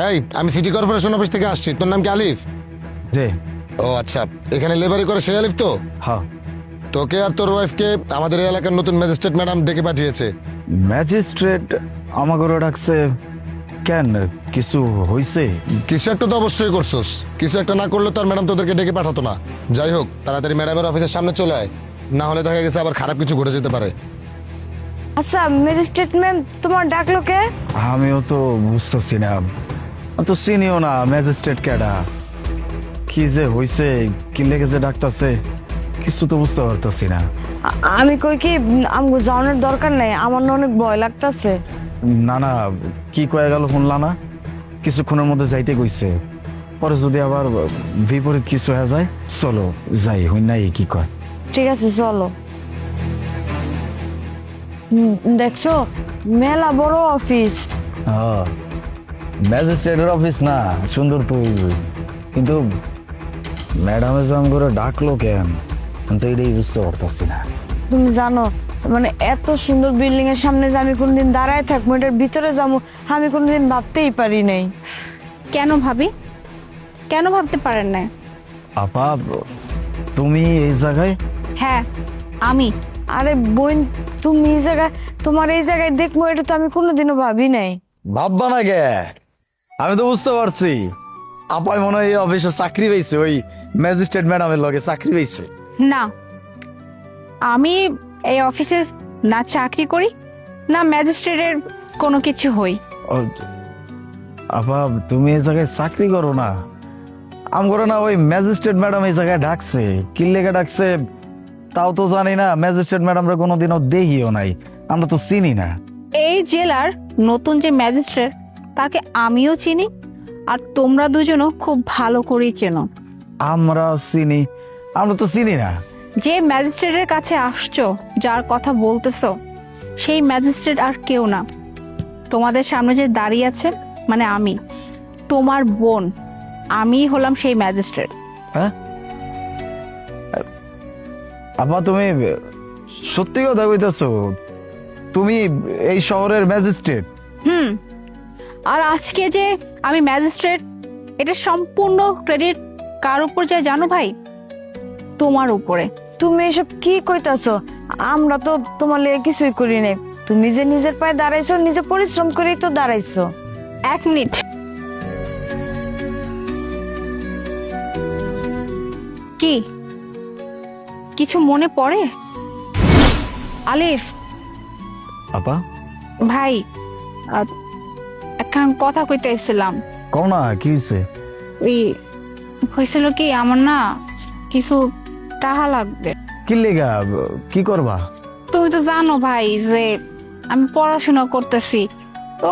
এই আমি city corporation office থেকে আসছি। তোর নাম কি আলিফ? জি। ও আচ্ছা, এখানে লেবারি করে সে আলিফ তো? হ্যাঁ। তোকে আর তোর ওয়াইফকে আমাদের এই এলাকার নতুন ম্যাজিস্ট্রেট ম্যাডাম ডেকে পাঠিয়েছে। ম্যাজিস্ট্রেট আমাকে ডাকছে কেন? কিছু হইছে? কিছু একটা তো অবশ্যই করছস, কিছু একটা না করলে তো আর ম্যাডাম তোদেরকে ডেকে পাঠাতো না। যাই হোক, তাড়াতাড়ি ম্যাডামের অফিসের সামনে চলে আয়, না হলে দেখা গেছে আবার খারাপ কিছু ঘটে যেতে পারে। আচ্ছা ম্যাজিস্ট্রেট ম্যাম, তোমার ডাকলো কে? আমিও তো বুঝতেছি না, আমি তো চিনিও না ম্যাজিস্ট্রেট কেডা, কি যে হইছে, কি লেগে যে ডাকতাছে কিছু তো বুঝতে পারতাছি না। আমি কই কি আমগো যাওয়ানোর দরকার নাই, আমার না অনেক ভয় লাগতাছে। না না, কি কয়ে গেল শুনলা না? কিছুক্ষণের মধ্যে যাইতে কইছে, পরে যদি আবার বিপরীত কিছু হয়ে যায়, চলো যাই, হই নাই কি কয়। ঠিক আছে চলো। দেখছো মেলা বড় অফিস। হ্যাঁ, ম্যাজিস্ট্রেটের অফিস না, সুন্দর তো কিন্তু ম্যাডামে জাম করে ডাকলো কেন, আমি তো এটাই বুঝতে পারতাছি না। তুমি জানো মানে এত সুন্দর বিল্ডিং এর সামনে যে আমি কোনদিন দাঁড়ায় থাকবো, এটার ভিতরে যাবো আমি কোনদিন ভাবতেই পারি নাই। কেন ভাবি, কেন ভাবতে পারেন না? আপা, তুমি এই জায়গায়? হ্যাঁ আমি। আরে বোন, তুমি এই জায়গায়, তোমার এই জায়গায় দেখবো এটা তো আমি কোনোদিনও ভাবি নাই। ভাববা না গে, আমি তো বুঝতে পারছি আপাই মনে হয় এই অফিসে চাকরি পাইছে, ওই ম্যাজিস্ট্রেট ম্যাডামের লগে চাকরি পাইছে। না, আমি এই অফিসে না চাকরি করি, না ম্যাজিস্ট্রেটের কোনো কিছু হই। ও, আপা তুমি এই জায়গায় চাকরি করো না? আম করো না, ওই ম্যাজিস্ট্রেট ম্যাডাম এই জায়গায় ডাকছে, কি লেগে ডাকছে তাও তো জানি না। ম্যাজিস্ট্রেট ম্যাডামরা কোনোদিনও দেখিও নাই, আমরা তো চিনি না। এই জেলার নতুন যে ম্যাজিস্ট্রেট, তাকে আমিও চিনি, আর তোমরা দুজনও খুব ভালো করেই চেনো। আমরা চিনি? আমরা তো চিনি না। যে ম্যাজিস্ট্রেটের কাছে আসছো, যার কথা বলতেছো, সেই ম্যাজিস্ট্রেট আর কেউ না, তোমাদের সামনে যে দাঁড়িয়ে আছে মানে আমি, তোমার বোন, আমি হলাম সেই ম্যাজিস্ট্রেট। হ্যাঁ আপা, তুমি সত্যি কথা কইতেছো? তুমি এই শহরের ম্যাজিস্ট্রেট? আর আজকে যে আমি ম্যাজিস্ট্রেট, এটা সম্পূর্ণ ক্রেডিট কার উপর যায় জানো ভাই? তোমার উপরে। তুমি এসব কি কইতাছো? আমরা তো তোমার লিগে কিছুই করি নাই। তুমি যে নিজের পায়ে দাঁড়াইছো, নিজে পরিশ্রম করেই তো দাঁড়াইছো। এক মিনিট, কি কিছু মনে পড়ে? আলিফ আপা? ভাই, একখান কথা কইতে এসেছিলাম। কও না, কি হয়েছে? ওই হয়েছিল কি, আমার না কিছু টাকা লাগবে। কি লেগা, কি করবা? তুমি তো জানো ভাই যে আমি পড়াশোনা করতেছি, তো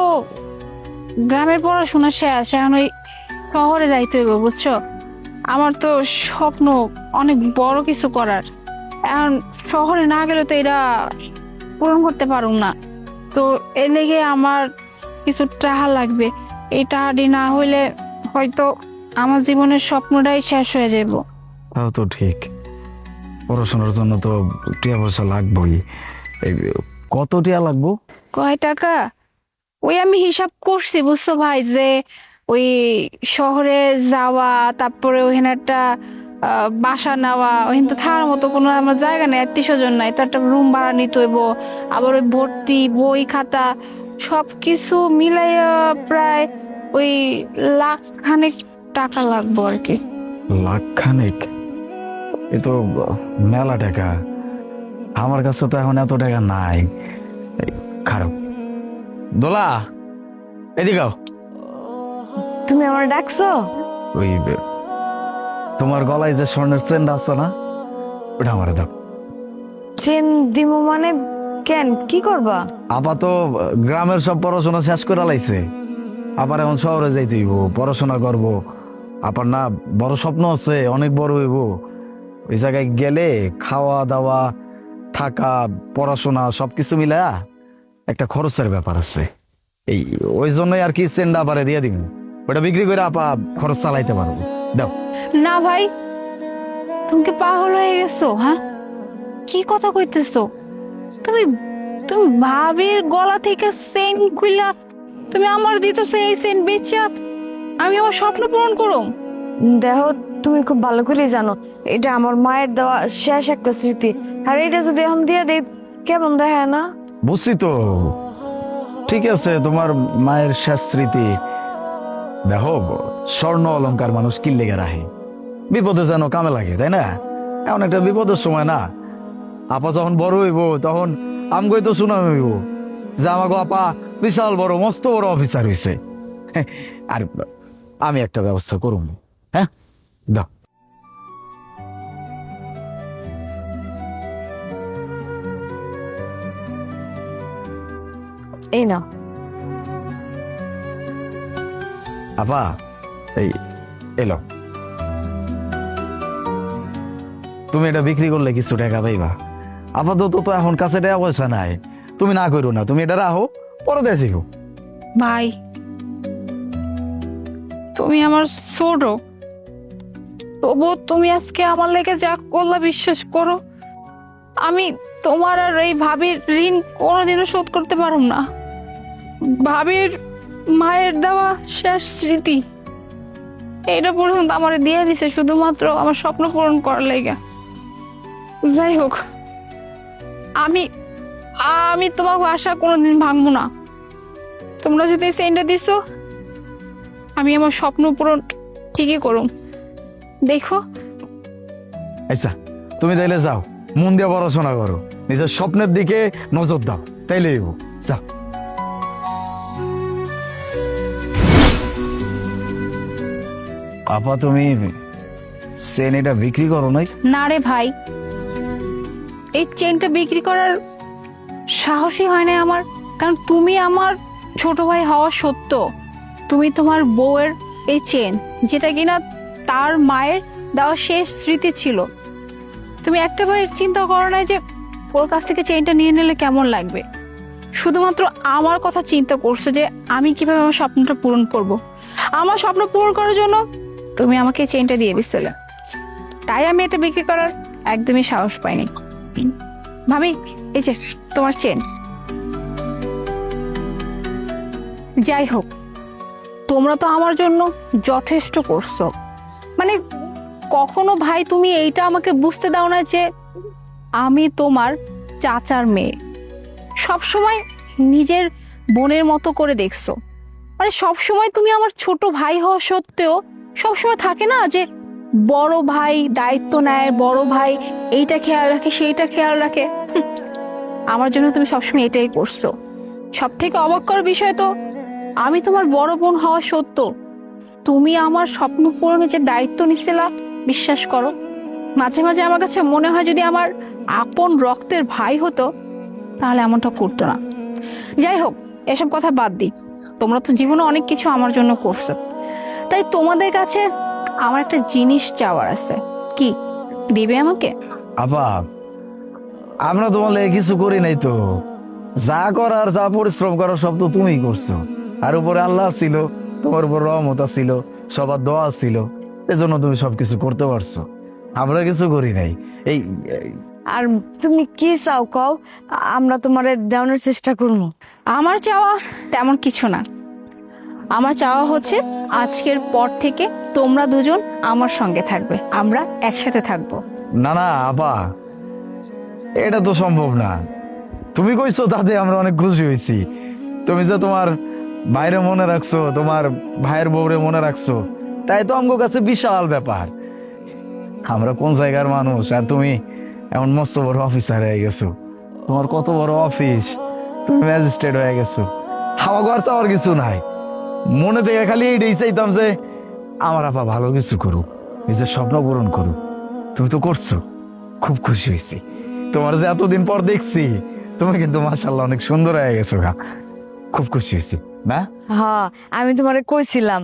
গ্রামের পড়াশোনা শেষ, এখন ওই শহরে যাইতে হইব বুঝছো। আমার তো স্বপ্ন অনেক বড় কিছু করার, এখন শহরে না গেলে তো এটা পূরণ করতে পারুম না। তো এর লেগে আমার কিছু টাকা লাগবে, এই টাকাটি না হইলে হয়তো আমার জীবনের স্বপ্নটাই শেষ হয়ে যাব। তাও তো ঠিক, পড়াশোনার জন্য তো টিয়া পয়সা লাগবেই। এই কত টিয়া লাগবো? কয় টাকা ওই আমি হিসাব করছি বুঝছো ভাই, যে ওই শহরে যাওয়া, তারপরে ওইখানে একটা বাসা নেওয়া, ওইখানে তো থাকার মতো কোনো আমার জায়গা নেই, আত্মীয় স্বজন নাই, তো একটা রুম ভাড়া নিতে হইব, আবার ওই ভর্তি বই খাতা সব কিছু মিলাইয়া প্রায় ওই লাখ খানেক টাকা লাগবে আর কি। লাখ খানেক? এ তো মেলা টাকা, আমার কাছে তো এখন এত টাকা নাই। খারাপ, দোলা এদিকে আও। তুমি আমার ডাকছো? ওই তোমার গলায় যে স্বর্ণের চেন আছে না, ওটা আমারে দাও। চেন দিমু মানে? কেন, কি করবা? আপা তো গ্রামের সব পড়াশোনা শেষ করে লাইছে, আবার এখন শহরে যাইতে হইব, পড়াশোনা করব। আপার না বড় স্বপ্ন আছে, অনেক বড় হইব। ওই জায়গায় গেলে খাওয়া দাওয়া থাকা পড়াশোনা সবকিছু মিলায়া একটা খরচের ব্যাপার আছে। এই ওই জন্যই আর কি চেনটা আবার দিয়ে দিব, ওটা বিক্রি করে আপা খরচ চালাইতে পারবো। দাও। না ভাই, তুমি কি পাগল হয়ে গেছো? হ্যাঁ, কি কথা কইতেছো তুমি? তুমি ভাবির গলা থেকে চেন খুইলা তুমি আমার দিতেছো, এই চেন বেচা আমি আমার স্বপ্ন পূরণ করুম। দেখো, তুমি খুব ভালো করেই জানো এটা আমার মায়ের দেওয়া শেষ একটা স্মৃতি, আর এটা যদি এখন দিয়ে দেই কেমন দেখায় না? বুঝছি তো, ঠিক আছে, তোমার মায়ের শেষ স্মৃতি। দেখো, স্বর্ণ অলংকার মানুষ কি লেগে রাখে, বিপদে যেন কামে লাগে, তাই না? এমন একটা বিপদের সময় না, আপা যখন বড় হইব তখন আমগই তো শোনা হইব যে আমাকে আপা বিশাল বড় মস্ত বড় অফিসার হইছে। আর আমি একটা ব্যবস্থা করুম, হ্যাঁ? দাও। এই না, আপা, এই এলো, তুমি এটা বিক্রি করলে কিছু টাকা পাইবা। আপাতত তো এখন কাছে টাকা পয়সা নাই, তুমি না করো না, তুমি এটা রাখো, পরে দেখো। ভাই, তুমি আমার ছোট, তবু তুমি আজকে আমার লেগে যা করলা বিশ্বাস করো আমি তোমার আর এই ভাবির ঋণ কোনোদিনও শোধ করতে পারুম না। ভাবির মায়ের দেওয়া শেষ স্মৃতি এটা পর্যন্ত আমার দিয়ে দিছে শুধুমাত্র আমার স্বপ্ন পূরণ করার লেগে। যাই হোক, আমি আমি তোমাকে আশা কোনোদিন ভাঙবো না। তোমরা যদি সেন্ডে দিছো, আমি আমার স্বপ্ন পূরণ ঠিকই করুম। দেখো, আচ্ছা, তুমি তাইলে যাও, মন দিয়ে পড়াশোনা করো, নিজের স্বপ্নের দিকে নজর দাও, তাইলে হইব। যাও। আপা, তুমি চেন এটা বিক্রি করো নাই? না রে ভাই, এই চেনটা বিক্রি করার সাহসই হয় না আমার, কারণ তুমি আমার ছোট ভাই হওয়া সত্য তুমি তোমার বউয়ের এই চেন, যেটা কিনা তার মায়ের দেওয়া শেষ স্মৃতি ছিল, তুমি একটাবার চিন্তা করো না যে ওর কাছ থেকে চেনটা নিয়ে নিলে কেমন লাগবে। শুধুমাত্র আমার কথা চিন্তা করছো যে আমি কিভাবে আমার স্বপ্নটা পূরণ করব। আমার স্বপ্ন পূরণ করার জন্য তুমি আমাকে এই চেনটা দিয়ে দিছিলে, তাই আমি এটা বিক্রি করার একদমই সাহস পাইনি। ভাবি, এই যে তোমার চেন। যাই হোক, তোমরা তো আমার জন্য যথেষ্ট করছো, মানে কখনো ভাই তুমি এইটা আমাকে বুঝতে দাও না যে আমি তোমার চাচার মেয়ে। সবসময় নিজের বোনের মতো করে দেখছো, মানে সবসময় তুমি আমার ছোট ভাই হওয়া সত্ত্বেও সবসময় থাকে না যে বড় ভাই দায়িত্ব নেয়, বড় ভাই এইটা খেয়াল রাখে সেইটা খেয়াল রাখে। আমার জন্য তুমি সবসময় এটাই করছো। সব থেকে অবাক করার বিষয় তো, আমি তোমার বড় বোন হওয়া সত্ত্বেও তুমি আমার স্বপ্ন পূরণে যে দায়িত্ব নিছিলা, বিশ্বাস করো মাঝে মাঝে আমার কাছে মনে হয় যদি আমার আপন রক্তের ভাই হতো তাহলে এমনটা করতো না। যাই হোক, এসব কথা বাদ দিই, তোমরা তো জীবনে অনেক কিছু আমার জন্য করছো, তাই তোমাদের কাছে আমার একটা জিনিস চাওয়ার আছে। কি দিবে আমাকে? আপা, আমরা তোমার লেগে কিছু করি নাই তো, যা করার যা পরিশ্রম করার সব তো তুমিই করছো, আর উপরে আল্লাহ ছিল, তোমার উপর রহমত ছিল, সবার দোয়া ছিল, এজন্য তুমি সবকিছু করতে পারছো, আমরা কিছু করি নাই। এই আর তুমি কি চাও কও, আমরা তোমারে দেওয়ানোর চেষ্টা করবো। আমার চাওয়া তেমন কিছু না, আমার চাওয়া হচ্ছে আজকের পর থেকে তোমরা দুজন আমার সঙ্গে থাকবে, আমরা একসাথে থাকবো। না না আপা, এটা তো সম্ভব না। তুমি কইছো তাতে আমরা অনেক খুশি হয়েছি, তুমি যে তোমার ভাইরে মনে রাখছো, তোমার ভাইয়ের বউরে মনে রাখছো, তাই তো আমার কাছে বিশাল ব্যাপার। আমরা কোন জায়গার মানুষ, আর তুমি এমন মস্ত বড় অফিসার হয়ে গেছো, তোমার কত বড় অফিস, তুমি ম্যাজিস্ট্রেট হয়ে গেছো, হাওয়া ঘর চাওয়ার কিছু নাই। মনে থেকে খালি এইটাই চাইতাম যে আমার আপা ভালো কিছু করুক, নিজের স্বপ্ন পূরণ করুক। তুমি তো করছো, খুব খুশি হয়েছি। তোমার যে এতদিন পর দেখছি, তুমি কিন্তু মাশাআল্লাহ অনেক সুন্দর হয়ে গেছো, খুব খুশি হয়েছি না? হ্যাঁ, আমি তোমারে কইছিলাম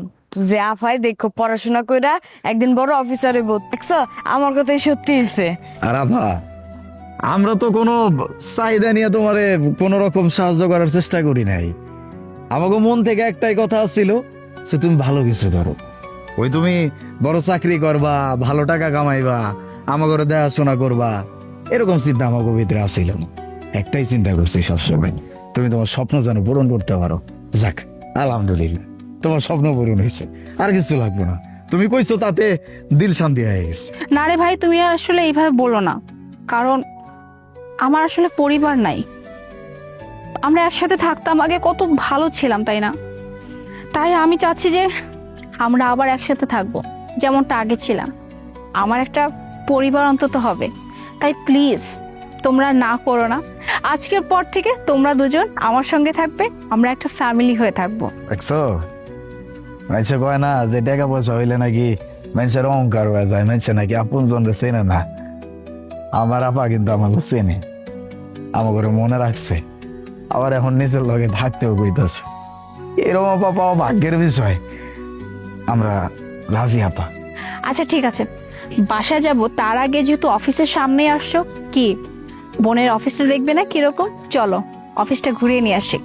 যে আফাই দেখো পড়াশোনা কইরা একদিন বড় অফিসার হইব, দেখছো আমার কথাই সত্যি হইছে। আর আপা, আমরা তো কোনো চাহিদা নিয়ে তোমারে কোনো রকম সাহায্য করার চেষ্টা করি নাই, আমাকে মন থেকে একটাই কথা ছিল যে তুমি ভালো কিছু করো, ওই তুমি বড় চাকরি করবা, ভালো টাকা কামাইবা, আমাকে দেখাশোনা করবা, এরকম চিন্তা আমাকে ভিতরে আসছিল না। একটাই চিন্তা করছি সবসময়, তুমি তোমার স্বপ্ন যেন পূরণ করতে পারো। যাক, আলহামদুলিল্লাহ, তোমার স্বপ্ন পূরণ হয়েছে, আর কিছু লাগবে না। তুমি কইছো তাতে দিল শান্তি হয়ে গেছে। না রে ভাই, তুমি আর আসলে এইভাবে বলো না, কারণ আমার আসলে পরিবার নাই। আমরা একসাথে থাকতাম, আগে কত ভালো ছিলাম তাই না? তাই আমি চাচ্ছি যে আমরা আবার একসাথে থাকবো, যেমনটা আগে ছিলাম। আমার একটা পরিবার অন্তত হবে। তাই প্লিজ তোমরা না করো না, আজকের পর থেকে তোমরা দুজন আমার সঙ্গে থাকবে, আমরা একটা ফ্যামিলি হয়ে থাকবো। দেখছো, মানুষে কয় না যে টাকা পয়সা হইলে নাকি মানুষের অহংকার হয়ে যায়, মানুষে নাকি আপন জনরে চেনে না। আমার আপা কিন্তু আমাকে চেনে, আমাকে মনে রাখছে, আবার এখন নিজের লগে থাকতেও কইতাছে। এরকম আপা পাওয়া ভাগ্যের বিষয়। আমরা রাজি আপা। আচ্ছা ঠিক আছে, বাসায় যাব তার আগে যেহেতু অফিসের সামনেই আসছো, কি বোনের অফিসটা দেখবে না কিরকম? চলো অফিসটা ঘুরিয়ে নিয়ে আসি।